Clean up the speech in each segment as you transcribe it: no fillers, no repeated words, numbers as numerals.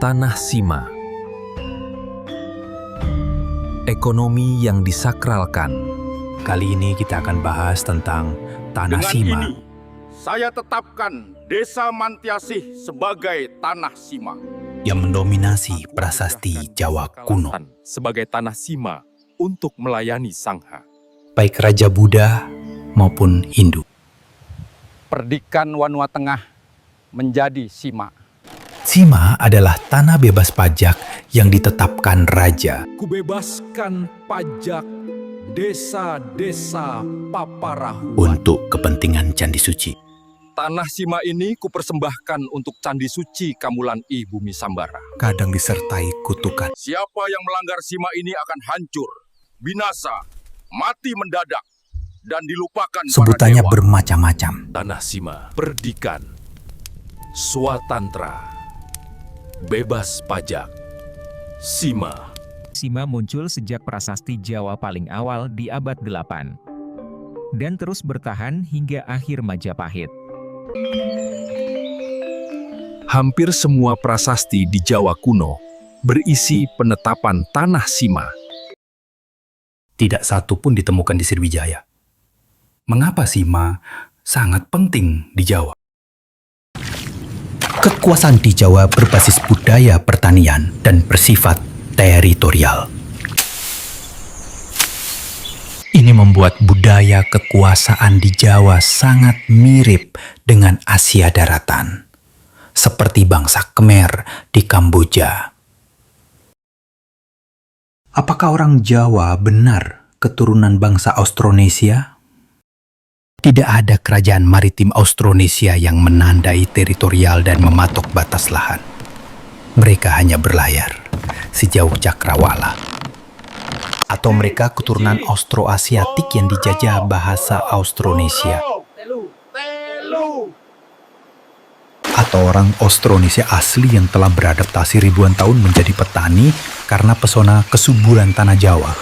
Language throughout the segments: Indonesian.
Tanah Sima. Ekonomi yang disakralkan. Kali ini kita akan bahas tentang Tanah Dengan Sima. ini, saya tetapkan Desa Mantiasih sebagai Tanah Sima. Yang mendominasi prasasti Jawa kuno. Sebagai Tanah Sima untuk melayani Sangha. Baik Raja Buddha maupun Hindu. Perdikan Wanua Tengah menjadi Sima. Sima adalah tanah bebas pajak yang ditetapkan Raja. Kubebaskan pajak desa-desa Paparahuan. Untuk kepentingan Candi Suci. Tanah Sima ini kupersembahkan untuk Candi Suci Kamulan I Bumi Sambara. Kadang disertai kutukan. Siapa yang melanggar Sima ini akan hancur, binasa, mati mendadak, dan dilupakan Sebutannya para dewa. bermacam-macam. Tanah Sima, Perdikan, Swatantra, bebas pajak, Sima. Sima muncul sejak prasasti Jawa paling awal di abad 8 dan terus bertahan hingga akhir Majapahit. Hampir semua prasasti di Jawa kuno berisi penetapan Tanah Sima. Tidak satu pun ditemukan di Sriwijaya. Mengapa Sima sangat penting di Jawa? Kekuasaan di Jawa berbasis budaya pertanian dan bersifat teritorial. Ini membuat budaya kekuasaan di Jawa sangat mirip dengan Asia daratan, seperti bangsa Khmer di Kamboja. Apakah orang Jawa benar keturunan bangsa Austronesia? Tidak ada kerajaan maritim Austronesia yang menandai teritorial dan mematok batas lahan. Mereka hanya berlayar sejauh cakrawala. Atau mereka keturunan Austroasiatik yang dijajah bahasa Austronesia. Atau orang Austronesia asli yang telah beradaptasi ribuan tahun menjadi petani karena pesona kesuburan tanah Jawa.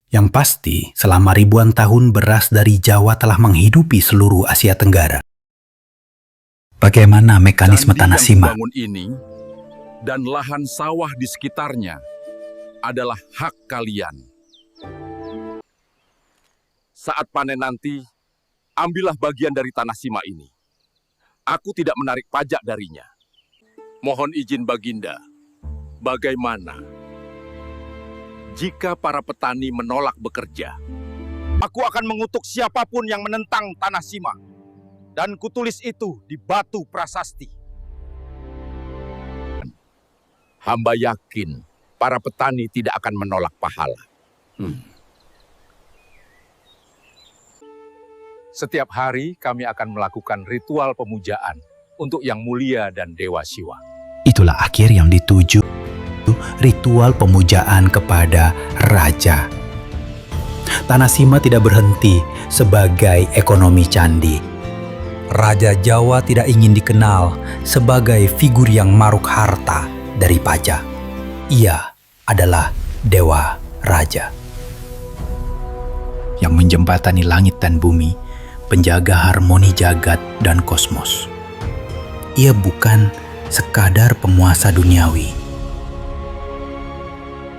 Yang pasti, selama ribuan tahun beras dari Jawa telah menghidupi seluruh Asia Tenggara. Bagaimana mekanisme Candi Tanah yang Sima? dibangun ini dan lahan sawah di sekitarnya adalah hak kalian. Saat panen nanti, ambillah bagian dari Tanah Sima ini. Aku tidak menarik pajak darinya. Mohon izin Baginda, bagaimana jika para petani menolak bekerja? Aku akan mengutuk siapapun yang menentang Tanah Sima. Dan kutulis itu di batu prasasti. Hamba yakin para petani tidak akan menolak pahala. Setiap hari kami akan melakukan ritual pemujaan untuk Yang Mulia dan Dewa Siwa. Itulah akhir yang dituju, ritual pemujaan kepada Raja. Tanah Sima tidak berhenti sebagai ekonomi candi. Raja Jawa tidak ingin dikenal sebagai figur yang maruk harta dari pajak. Ia adalah Dewa Raja yang menjembatani langit dan bumi, penjaga harmoni jagat dan kosmos. Ia bukan sekadar penguasa duniawi.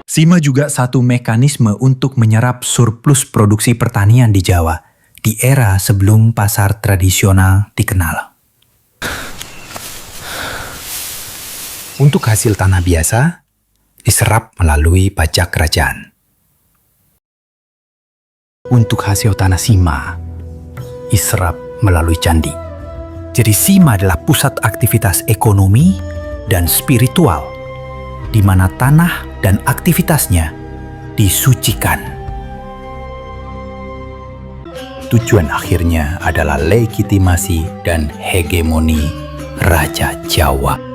Sima juga satu mekanisme untuk menyerap surplus produksi pertanian di Jawa di era sebelum pasar tradisional dikenal. Untuk hasil tanah biasa, diserap melalui pajak kerajaan. Untuk hasil tanah Sima, diserap melalui candi. Jadi Sima adalah pusat aktivitas ekonomi dan spiritual, di mana tanah dan aktivitasnya disucikan. Tujuan akhirnya adalah legitimasi dan hegemoni Raja Jawa.